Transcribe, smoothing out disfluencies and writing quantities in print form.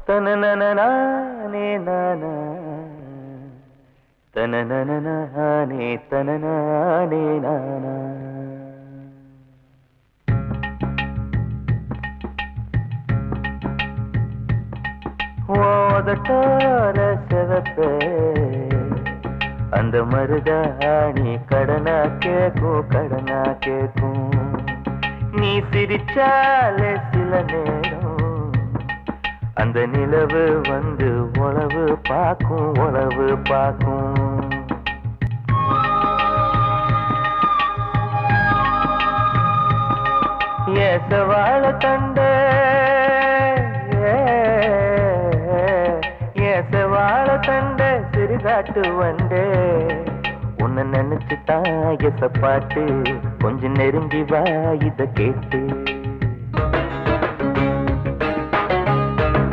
தனனனே நானா தனனனே தனனே நானா ஓதட்டோர சிவப்பே அந்த மருதாணி கடனா கேக்கும் நீ சிரிச்சாலே சில நேரம் அந்த நிலவு வந்து உளவு பார்க்கும் ஏசவாழ தண்டே ஏசவாழ தண்டே சிறுகாட்டு வண்டே உன்னை நினைச்சுதான் எசப்பாட்டு கொஞ்சம் நெருங்கி வா இத கேட்டு